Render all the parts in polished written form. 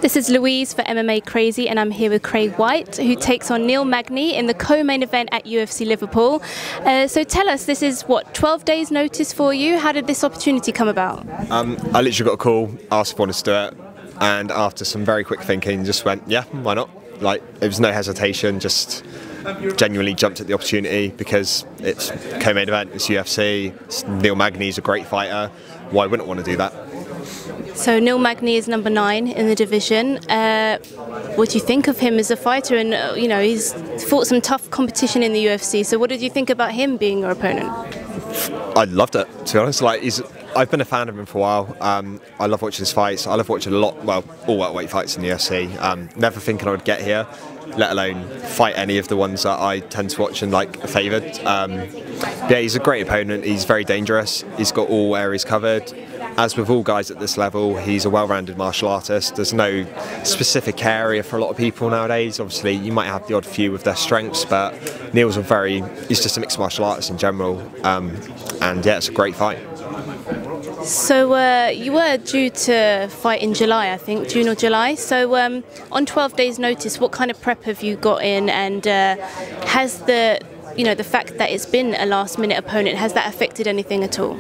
This is Louise for MMA Crazy, and I'm here with Craig White, who takes on Neil Magny in the co-main event at UFC Liverpool. So tell us, this is what, 12 days notice for you? How did this opportunity come about? I literally got a call, asked if I wanted to do it, and after some very quick thinking, just went, yeah, why not? Like, it was no hesitation, just genuinely jumped at the opportunity because it's co-main event, it's UFC, Neil Magny's a great fighter, why wouldn't I want to do that? So Neil Magny is number 9 in the division. What do you think of him as a fighter? And you know, he's fought some tough competition in the UFC. So what did you think about him being your opponent? I loved it, to be honest. Like, I've been a fan of him for a while. I love watching his fights. I love watching all welterweight fights in the UFC. Never thinking I would get here, let alone fight any of the ones that I tend to watch and like favoured. Yeah, he's a great opponent. He's very dangerous. He's got all areas covered. As with all guys at this level, he's a well-rounded martial artist. There's no specific area for a lot of people nowadays. Obviously, you might have the odd few with their strengths, but Neil's he's just a mixed martial artist in general. And yeah, it's a great fight. So you were due to fight in July, I think, June or July. So on 12 days notice, what kind of prep have you got in, and has the fact that it's been a last-minute opponent, has that affected anything at all?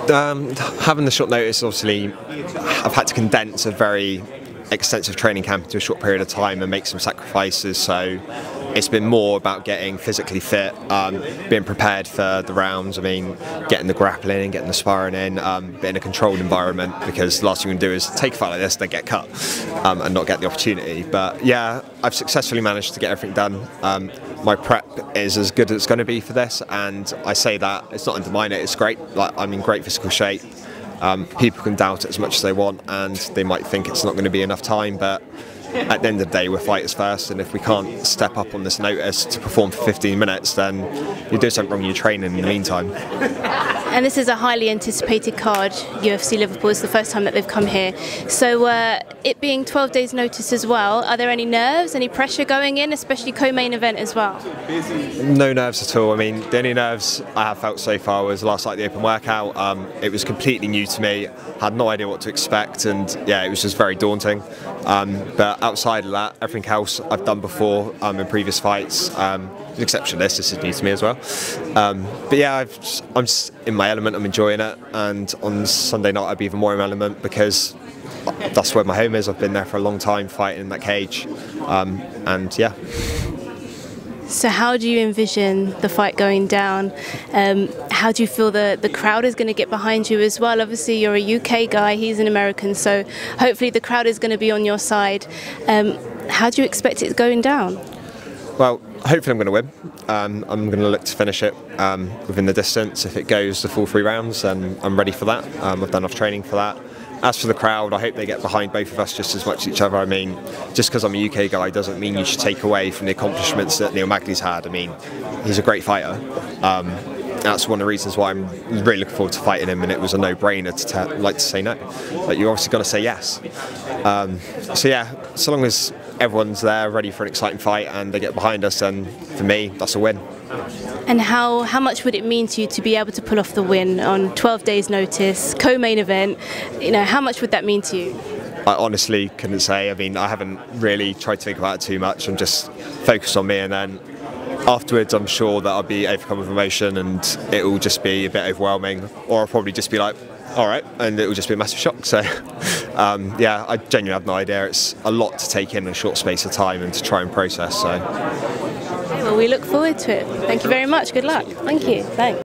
Having the short notice, obviously, I've had to condense a very extensive training camp into a short period of time and make some sacrifices. So it's been more about getting physically fit, being prepared for the rounds. I mean, getting the grappling in, getting the sparring in, being in a controlled environment, because the last thing you can do is take a fight like this, then get cut and not get the opportunity. But yeah, I've successfully managed to get everything done. My prep is as good as it's going to be for this, and I say that, it's not undermine it, it's great. Like, I'm in great physical shape. People can doubt it as much as they want, and they might think it's not going to be enough time, but at the end of the day, we're fighters first, and if we can't step up on this notice to perform for 15 minutes, then you're doing something wrong in your training in the meantime. And this is a highly anticipated card. UFC Liverpool is the first time that they've come here. So it being 12 days notice as well, are there any nerves, any pressure going in, especially co-main event as well? No nerves at all. I mean, the only nerves I have felt so far was last night, the open workout. It was completely new to me, had no idea what to expect, and yeah, it was just very daunting. But outside of that, everything else I've done before in previous fights, with the exception of this is new to me as well. But yeah, I'm just in my element, I'm enjoying it, and on Sunday night I'll be even more in my element because that's where my home is. I've been there for a long time fighting in that cage, and yeah. So how do you envision the fight going down? How do you feel the crowd is going to get behind you as well? Obviously you're a UK guy, he's an American, so hopefully the crowd is going to be on your side. How do you expect it going down? Well, hopefully I'm going to win. I'm going to look to finish it within the distance. If it goes the full 3 rounds, then I'm ready for that. I've done enough training for that. As for the crowd, I hope they get behind both of us just as much as each other. I mean, just because I'm a UK guy doesn't mean you should take away from the accomplishments that Neil Magny's had. I mean, he's a great fighter. That's one of the reasons why I'm really looking forward to fighting him, and it was a no-brainer to say no. But you obviously got to say yes. So yeah, so long as everyone's there ready for an exciting fight and they get behind us, then for me, that's a win. And how much would it mean to you to be able to pull off the win on 12 days notice, co-main event? You know, how much would that mean to you? I honestly couldn't say. I mean, I haven't really tried to think about it too much. I'm just focused on me, and then afterwards I'm sure that I'll be overcome with emotion and it will just be a bit overwhelming, or I'll probably just be like, alright, and it will just be a massive shock. So yeah, I genuinely have no idea. It's a lot to take in a short space of time and to try and process. So well, we look forward to it. Thank you very much. Good luck. Thank you. Thanks.